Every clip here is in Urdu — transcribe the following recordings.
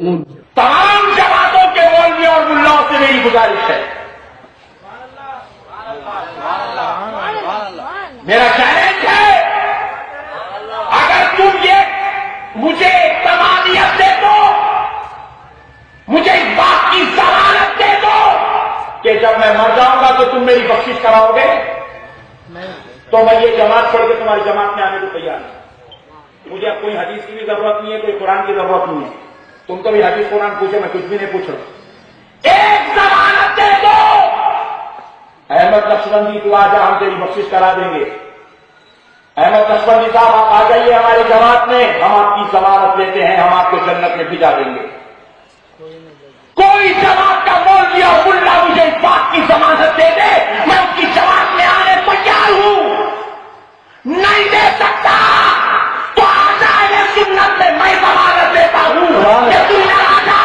تمام جماعتوں کے مولوی اور ملاؤں سے میری گزارش ہے، میرا چیلنج ہے، اگر تم یہ مجھے تمامیت دے دو، مجھے اس بات کی ضمانت دے دو کہ جب میں مر جاؤں گا تو تم میری بخشش کراؤ گے، تو میں یہ جماعت چھوڑ کے تمہاری جماعت میں آنے کو تیار ہوں۔ مجھے اب کوئی حدیث کی بھی ضرورت نہیں ہے، کوئی قرآن کی ضرورت نہیں ہے، تم تو بھی حدیث قرآن پوچھو، میں کچھ بھی نہیں پوچھ رہا، ایک ضمانت دے دو، احمد نقشبندی تو آ جا، ہم تیری بخشش کرا دیں گے، احمد نقشبندی صاحب آپ آ جائیے ہماری جماعت میں، ہم آپ کی ضمانت لیتے ہیں، ہم آپ کو جنت میں بھجا دیں گے۔ کوئی جماعت کا مولوی اور ملا مجھے اس بات کی ضمانت دے دے، میں اس کی جماعت میں آنے تیار ہوں، نہیں دے سکتا تو آزائے سنت میں میں ضمانت دیتا ہوں کہ تو راجا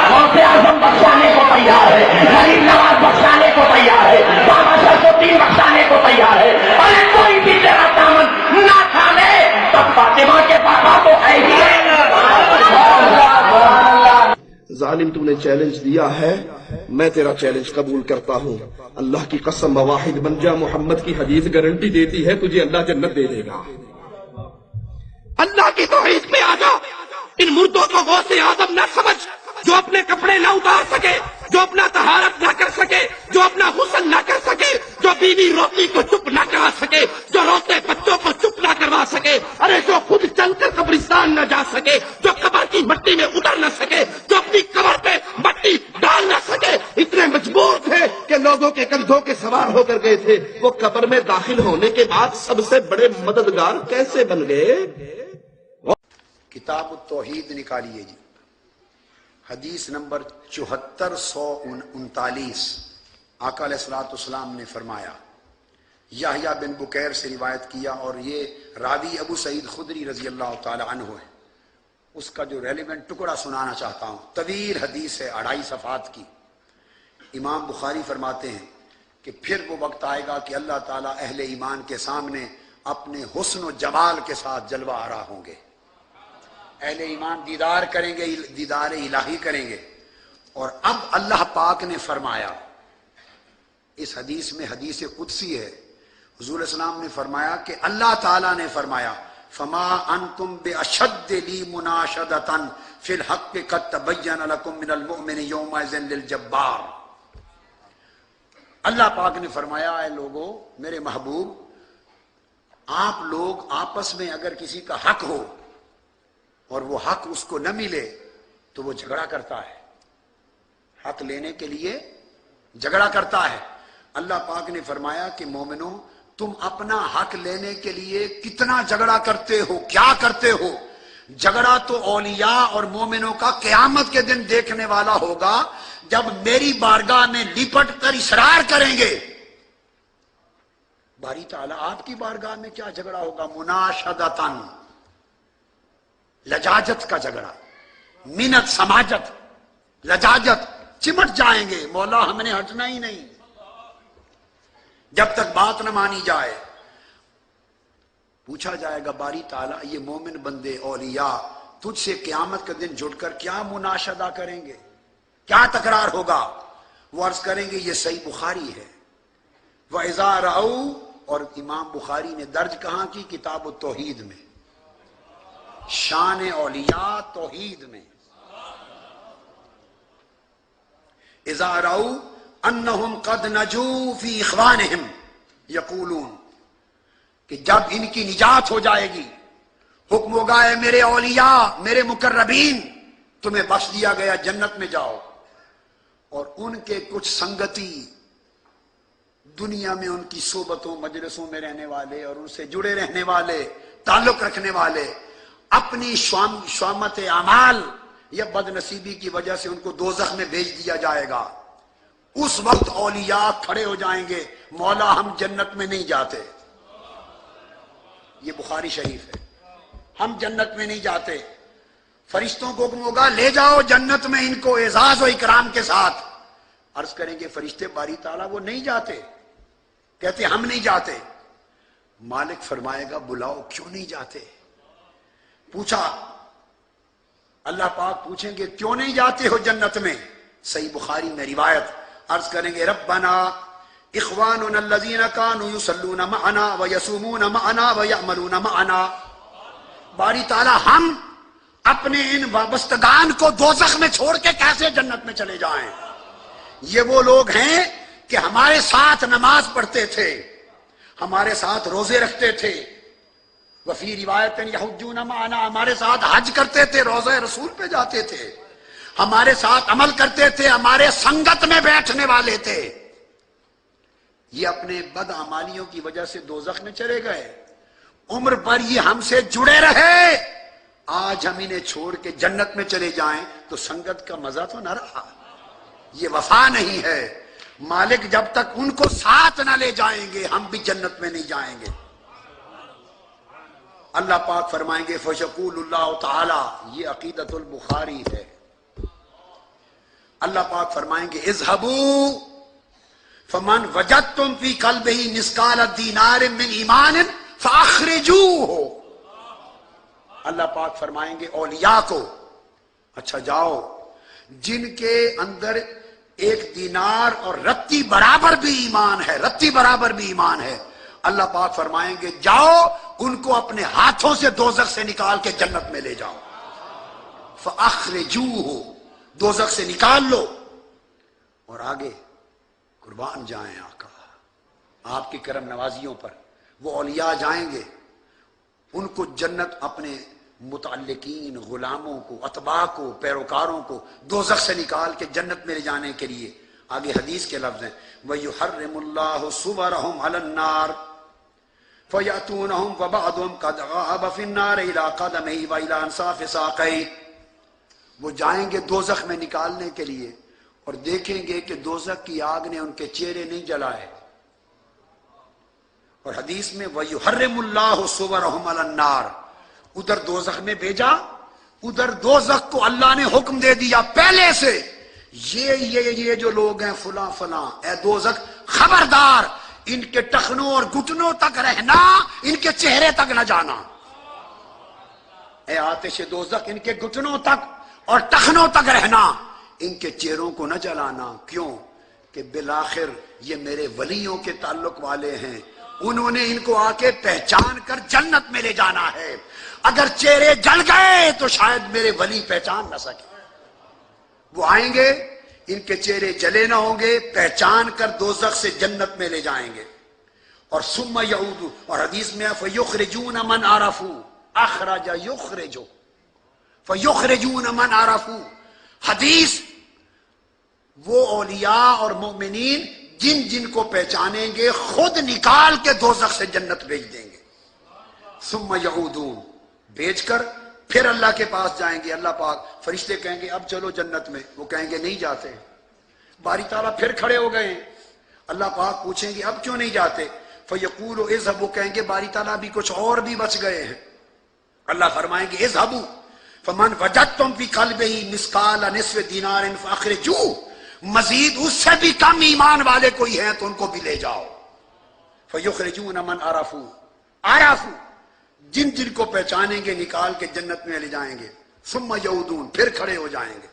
غوث اعظم بخشانے کو تیار ہے، غریب نواز بخشانے کو تیار ہے، بابا شرف الدین بخشانے کو تیار ہے، اور کوئی بھی تیرا دامن نہ تھامے تب فاطمہ کے پاپا تو ہے ہی ہے۔ ظالم تم نے چیلنج دیا ہے، میں تیرا چیلنج قبول کرتا ہوں، اللہ کی قسم واحد بن جا، محمد کی حدیث گارنٹی دیتی ہے تجھے اللہ جنت دے دے گا۔ اللہ کی توحید میں آ جا، ان مردوں کو غوث اعظم نہ سمجھ، جو اپنے کپڑے نہ اتار سکے، جو اپنا طہارت نہ کر سکے، جو اپنا غسل نہ کر سکے، جو بیوی روتی کو چپ نہ کرا سکے، جو روتے بچوں کو چپ نہ کروا سکے، ارے جو خود چل کر قبرستان نہ جا سکے، جو قبر کی مٹی میں اتر نہ سکے، جو اپنی قبر پہ مٹی ڈال نہ سکے، اتنے مجبور تھے کہ لوگوں کے کندھوں کے سوار ہو کر گئے تھے، وہ قبر میں داخل ہونے کے بعد سب سے بڑے مددگار کیسے بن گئے؟ کتاب التوحید نکالیے جی، حدیث نمبر 7439۔ آقا علیہ الصلوۃ والسلام نے فرمایا، یحییٰ بن بکیر سے روایت کیا، اور یہ راوی ابو سعید خدری رضی اللہ تعالی عنہ ہے، اس کا جو ریلیونٹ ٹکڑا سنانا چاہتا ہوں، طویل حدیث ہے، 2.5 صفحات کی۔ امام بخاری فرماتے ہیں کہ پھر وہ وقت آئے گا کہ اللہ تعالیٰ اہل ایمان کے سامنے اپنے حسن و جمال کے ساتھ جلوہ آرا ہوں گے، اہل ایمان دیدار کریں گے، دیدار الہی کریں گے۔ اور اب اللہ پاک نے فرمایا، اس حدیث میں حدیث قدسی ہے، حضور السلام نے فرمایا کہ اللہ تعالیٰ نے فرمایا، فما انتم باشد لی مناشدۃ فی الحق قد تبین لکم من المؤمن یومئذ للجبار۔ اللہ پاک نے فرمایا، اے لوگو، میرے محبوب، آپ لوگ آپس میں اگر کسی کا حق ہو اور وہ حق اس کو نہ ملے تو وہ جھگڑا کرتا ہے، حق لینے کے لیے جھگڑا کرتا ہے۔ اللہ پاک نے فرمایا کہ مومنوں، تم اپنا حق لینے کے لیے کتنا جھگڑا کرتے ہو، کیا کرتے ہو؟ جھگڑا تو اولیاء اور مومنوں کا قیامت کے دن دیکھنے والا ہوگا، جب میری بارگاہ میں لپٹ کر اصرار کریں گے۔ باری تعالیٰ آپ کی بارگاہ میں کیا جھگڑا ہوگا؟ مناشدتاً، لجاجت کا جھگڑا، منت سماجت، لجاجت، چمٹ جائیں گے، مولا ہم نے ہٹنا ہی نہیں جب تک بات نہ مانی جائے۔ پوچھا جائے گا، باری تعالیٰ یہ مومن بندے اولیاء تجھ سے قیامت کے دن جڑ کر کیا مناشدہ کریں گے، کیا تکرار ہوگا؟ وہ عرض کریں گے یہ صحیح بخاری ہے، وَإِذَا رَأَوْا، اور امام بخاری نے درج کہاں کی؟ کتاب التوحید میں، شان اولیاء توحید میں۔ اذا رأوا انہم قد نجوا فی اخوانہم یقولون، کہ جب ان کی نجات ہو جائے گی، حکم ہوگا اے میرے اولیاء، میرے مقربین، تمہیں بخش دیا گیا، جنت میں جاؤ، اور ان کے کچھ سنگتی، دنیا میں ان کی صحبتوں مجلسوں میں رہنے والے اور ان سے جڑے رہنے والے، تعلق رکھنے والے، اپنی شومت اعمال یا بد نصیبی کی وجہ سے ان کو دوزخ میں بھیج دیا جائے گا۔ اس وقت اولیاء کھڑے ہو جائیں گے، مولا ہم جنت میں نہیں جاتے، یہ بخاری شریف ہے، ہم جنت میں نہیں جاتے۔ فرشتوں کو حکم ہوگا لے جاؤ جنت میں ان کو اعزاز و اکرام کے ساتھ۔ عرض کریں گے فرشتے، باری تعالیٰ وہ نہیں جاتے، کہتے ہم نہیں جاتے۔ مالک فرمائے گا بلاؤ، کیوں نہیں جاتے؟ پوچھا اللہ پاک پوچھیں گے کیوں نہیں جاتے ہو جنت میں؟ صحیح بخاری میں روایت، عرض کریں گے ربنا اخواننا الذین کانوا یصلون معنا ویصومون معنا ویعملون معنا، باری تعالی ہم اپنے ان وابستگان کو دوزخ میں چھوڑ کے کیسے جنت میں چلے جائیں؟ یہ وہ لوگ ہیں کہ ہمارے ساتھ نماز پڑھتے تھے، ہمارے ساتھ روزے رکھتے تھے، وفی روایت یحجون معنا، ہمارے ساتھ حج کرتے تھے، روضہ رسول پہ جاتے تھے، ہمارے ساتھ عمل کرتے تھے، ہمارے سنگت میں بیٹھنے والے تھے، یہ اپنے بد اعمالیوں کی وجہ سے دوزخ میں چلے گئے، عمر بھر یہ ہم سے جڑے رہے، آج ہم انہیں چھوڑ کے جنت میں چلے جائیں تو سنگت کا مزہ تو نہ رہا، یہ وفا نہیں ہے۔ مالک جب تک ان کو ساتھ نہ لے جائیں گے ہم بھی جنت میں نہیں جائیں گے۔ اللہ پاک فرمائیں گے فشقول اللہ تعالی، یہ عقیدت البخاری ہے، اللہ پاک فرمائیں گے اذهبوا فمن وجدتم فی قلبہ مثقال دینار من ایمان فاخرجوہ، اللہ پاک فرمائیں گے اولیاء کو اچھا جاؤ جن کے اندر ایک دینار اور رتی برابر بھی ایمان ہے، رتی برابر بھی ایمان ہے، اللہ پاک فرمائیں گے جاؤ ان کو اپنے ہاتھوں سے دوزخ سے نکال کے جنت میں لے جاؤ، فاخرجوہ، دوزخ سے نکال لو، اور آگے قربان جائیں آقا آپ کی کرم نوازیوں پر، وہ اولیاء جائیں گے ان کو جنت اپنے متعلقین، غلاموں کو، اتباع کو، پیروکاروں کو دوزخ سے نکال کے جنت میں لے جانے کے لیے، آگے حدیث کے لفظ ہیں وَيُحَرِّمُ اللَّهُ صُوَرَهُمْ عَلَى النَّارِ فَيَأْتُونَهُمْ وَبَعْضُهُمْ قَدْ غَابَ فِي النَّارِ إِلَىٰ قَدَمَيْهِ وَإِلَىٰ أَنصَافِ سَاقَيْهِ، وہ جائیں گے دوزخ میں نکالنے کے لیے اور دیکھیں گے کہ دوزخ کی آگ نے ان کے چہرے نہیں جلائے، اور حدیث میں وَيُحَرِّمُ اللَّهُ صُوَرَهُمْ عَلَى النَّارِ، ادھر دوزخ میں بھیجا، ادھر دوزخ کو اللہ نے حکم دے دیا پہلے سے یہ جو لوگ ہیں فلاں فلاں، اے دوزخ خبردار ان کے ٹخنوں اور گھٹنوں تک رہنا، ان کے چہرے تک نہ جانا، اے آتش دوزخ ان کے گھٹنوں تک اور ٹخنوں تک رہنا، ان کے چہروں کو نہ جلانا، کیوں کہ بالآخر یہ میرے ولیوں کے تعلق والے ہیں، انہوں نے ان کو آ کے پہچان کر جنت میں لے جانا ہے، اگر چہرے جل گئے تو شاید میرے ولی پہچان نہ سکے، وہ آئیں گے ان کے چہرے جلے نہ ہوں گے، پہچان کر دوزخ سے جنت میں لے جائیں گے، اور ثم یعود، اور حدیث میں فیخرجون من عرفوا، اخرج یخرج فیخرجون من عرفوا، حدیث وہ اولیاء اور مومنین جن جن کو پہچانیں گے خود نکال کے دوزخ سے جنت بھیج دیں گے، ثم یعودون، بھیج کر پھر اللہ کے پاس جائیں گے، اللہ پاک فرشتے کہیں گے اب چلو جنت میں، وہ کہیں گے نہیں جاتے، باری تعالیٰ پھر کھڑے ہو گئے ہیں، اللہ پاک پوچھیں گے اب کیوں نہیں جاتے، فیقول اذهبوا، کہیں گے باری تعالیٰ بھی کچھ اور بھی بچ گئے ہیں، اللہ فرمائیں گے اذهبوا فمن وجدتم فی قلبہ مثقال نصف دینار فاخرجوہ، مزید اس سے بھی کم ایمان والے کوئی ہیں تو ان کو بھی لے جاؤ، فیخرجون من عرفوا، جن جن کو پہچانیں گے نکال کے جنت میں لے جائیں گے، ثم یعودون، پھر کھڑے ہو جائیں گے،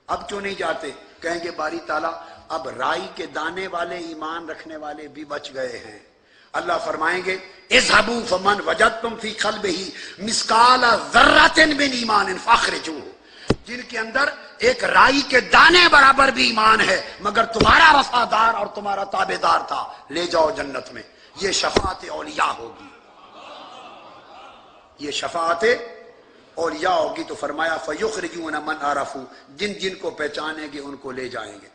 اب کیوں نہیں جاتے، کہیں گے باری تعالیٰ اب رائی کے دانے والے ایمان رکھنے والے بھی بچ گئے ہیں، اللہ فرمائیں گے اذهبوا فمن وجدتم فی قلبہ مثقال ذرۃ من ایمان فاخرجوہ، جن کے اندر ایک رائی کے دانے برابر بھی ایمان ہے مگر تمہارا وفادار اور تمہارا تابعدار تھا، لے جاؤ جنت میں، یہ شفاعت اولیاء ہوگی، یہ شفاعت اولیاء ہوگی، تو فرمایا فیخرجون من عرفوا، جن جن کو پہچانیں گے ان کو لے جائیں گے،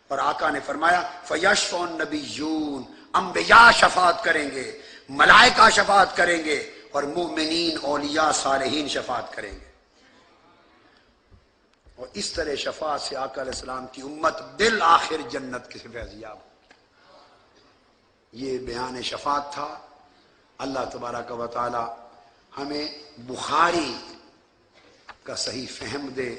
اور آقا نے فرمایا فیشفع النبیون، انبیاء شفاعت کریں گے، ملائکہ شفاعت کریں گے، اور مومنین اولیاء صالحین شفاعت کریں گے، اور اس طرح شفاعت سے آقا علیہ السلام کی امت بالآخر جنت کے فیضیاب ہوگی۔ یہ بیان شفاعت تھا، اللہ تبارک و تعالی ہمیں بخاری کا صحیح فہم دے،